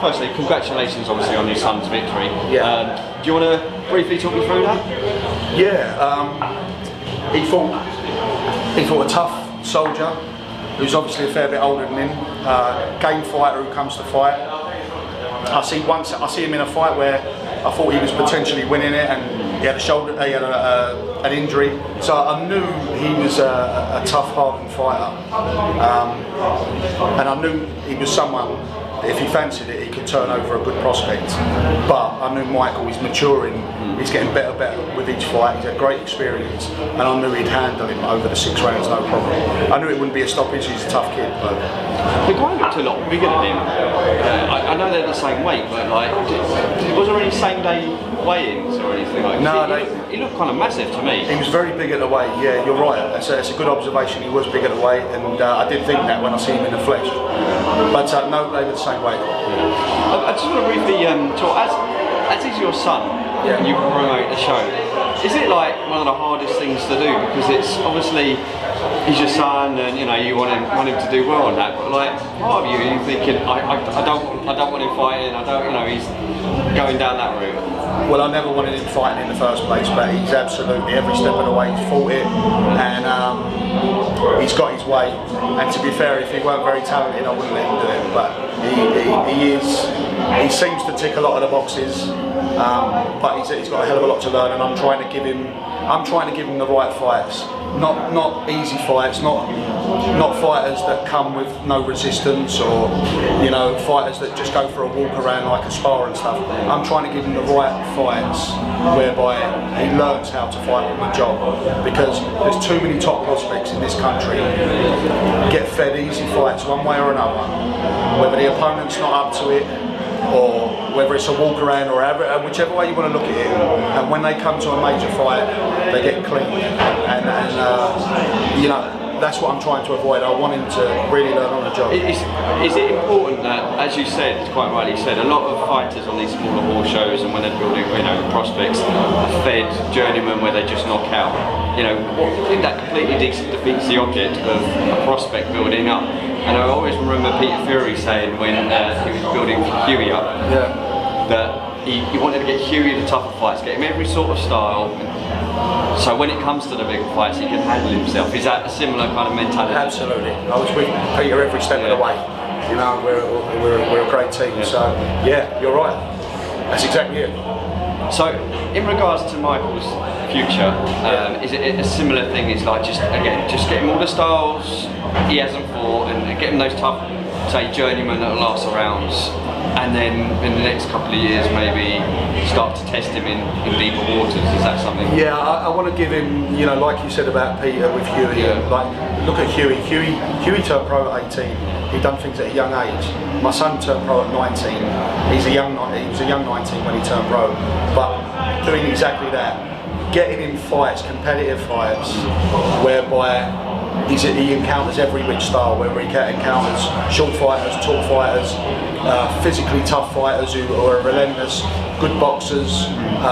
firstly, congratulations obviously on your son's victory. Yeah. Do you want to briefly talk me through that? Yeah, he fought a tough soldier who's obviously a fair bit older than him, game fighter who comes to fight. I see him in a fight where I thought he was potentially winning it, and he had an injury. So I knew he was a tough, hardened fighter, and I knew he was someone that if he fancied it, he could turn over a good prospect. But I knew Michael is maturing. He's getting better with each fight. He's had great experience, and I knew he'd handle him over the 6 rounds, no problem. I knew it wouldn't be a stoppage. He's a tough kid. But the guy looked a lot bigger than him. I know they're the same weight, but like, was there any same-day weigh-ins or anything like that? No, he looked kind of massive to me. He was very big at the weight. Yeah, you're right. That's a good observation. He was big at the weight, and I did think that when I see him in the flesh. But no, they were the same weight. Yeah. I just want to briefly talk. As is your son, and you promote the show, is it like one of the hardest things to do? Because it's obviously he's your son, and you know you want him to do well on that. But like part of you're thinking, I don't want him fighting. I don't, you know, he's going down that route. Well, I never wanted him fighting in the first place, but he's absolutely every step of the way he's fought it, and he's got his way. And to be fair, if he weren't very talented, I wouldn't let him do it. But he seems to tick a lot of the boxes, but he's got a hell of a lot to learn, and I'm trying to give him the right fights, not easy fights, not fighters that come with no resistance, or you know, fighters that just go for a walk around like a spar and stuff. I'm trying to give him the right fights whereby he learns how to fight on the job, because there's too many top prospects in this country get fed easy fights one way or another, whether the opponent's not up to it, or whether it's a walk around, or whichever way you want to look at it. And when they come to a major fight, they get clean, and you know, that's what I'm trying to avoid. I want him to really learn on the job. Is it important that, as you said, quite rightly said, a lot of fighters on these smaller horse shows and when they're building, you know, prospects, are fed journeymen where they just knock out? You know, that completely defeats the object of a prospect building up. And I always remember Peter Fury saying when he was building Hughie up, that he wanted to get Hughie the tougher fights, get him every sort of style, so when it comes to the big fights he can handle himself. Is that a similar kind of mentality? Absolutely. I was with Peter every step of the way. You know, we're a great team, so yeah, you're right. That's exactly it. So, in regards to Michael's future, is it a similar thing? It's like just get him all the styles he hasn't fought, and get him those tough, say, journeymen that will last the rounds, and then in the next couple of years maybe start to test him in deeper waters? Is that something? Yeah, I want to give him, you know, like you said about Peter with Hughie. Like, look at Hughie. Hughie turned pro at 18. He'd done things at a young age. My son turned pro at 19. He was a young 19 when he turned pro. But doing exactly that, getting in fights, competitive fights, whereby he encounters every which style, whether he encounters short fighters, tall fighters, physically tough fighters who are relentless, good boxers,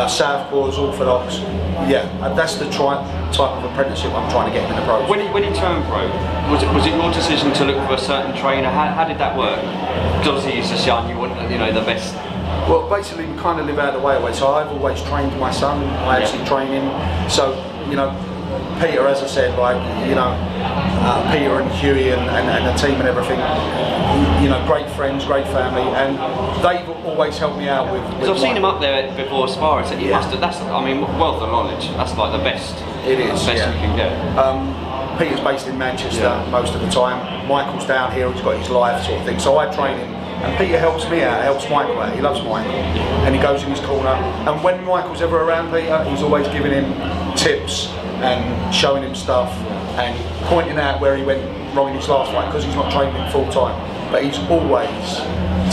southpaws, orthodox. Yeah, that's the type of apprenticeship I'm trying to get him in the pros. When he turned pro, was it your decision to look for a certain trainer? How did that work? Because obviously he's just young, you want, you know, the best. Well, basically we kind of live out of the way away, so I've always trained my son. I actually train him. So, you know, Peter, as I said, like, you know, Peter and Hughie and the team and everything, you know, great friends, great family, and they've always helped me out with Because I've seen him up there before sparring, so he must have, that's, I mean, wealth of knowledge, that's like the best. It is, the best you can get. Peter's based in Manchester most of the time. Michael's down here, he's got his life sort of thing, so I train him. And Peter helps me out, helps Michael out. He loves Michael, and he goes in his corner. And when Michael's ever around Peter, he's always giving him tips and showing him stuff and pointing out where he went wrong in his last fight, because he's not training him full time. But he's always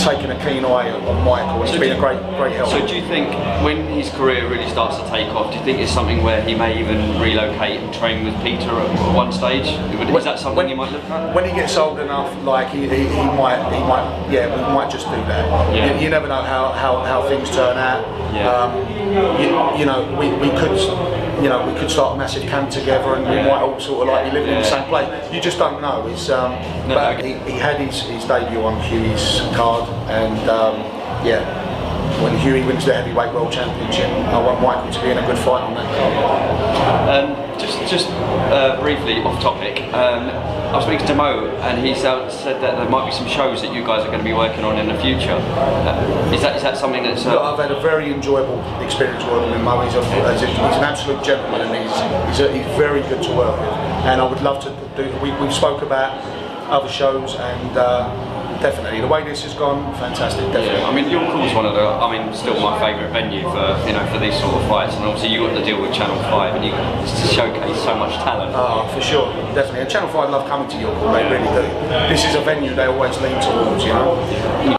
taken a keen eye on Michael, and he's been a great help. So do you think when his career really starts to take off, do you think it's something where he may even relocate and train with Peter at one stage? Is that something you might look at? When he gets old enough, like he might, yeah, we might just do that. Yeah. You never know how things turn out. Yeah. You know, we could you know, we could start a massive camp together and we might all sort of like be living in the same place. You just don't know. It's, but he had his debut on Hughie's card, and yeah. When Hughie wins the heavyweight world championship, I want Michael to be in a good fight on that card. Just briefly off topic, I was speaking to Mo, and he said that there might be some shows that you guys are going to be working on in the future. Is that something that's? Look, I've had a very enjoyable experience working with Mo. He's an absolute gentleman, and he's very good to work with. And I would love to do. We've spoke about other shows, and definitely the way this has gone, fantastic. Definitely. Yeah, I mean, York Hall's one of the, still my favourite venue for for these sort of fights, and obviously you got the deal with Channel 5, and you showcase so much talent. Oh, for sure, definitely. And Channel 5 love coming to York Hall, they really do. This is a venue they always lean towards, you know.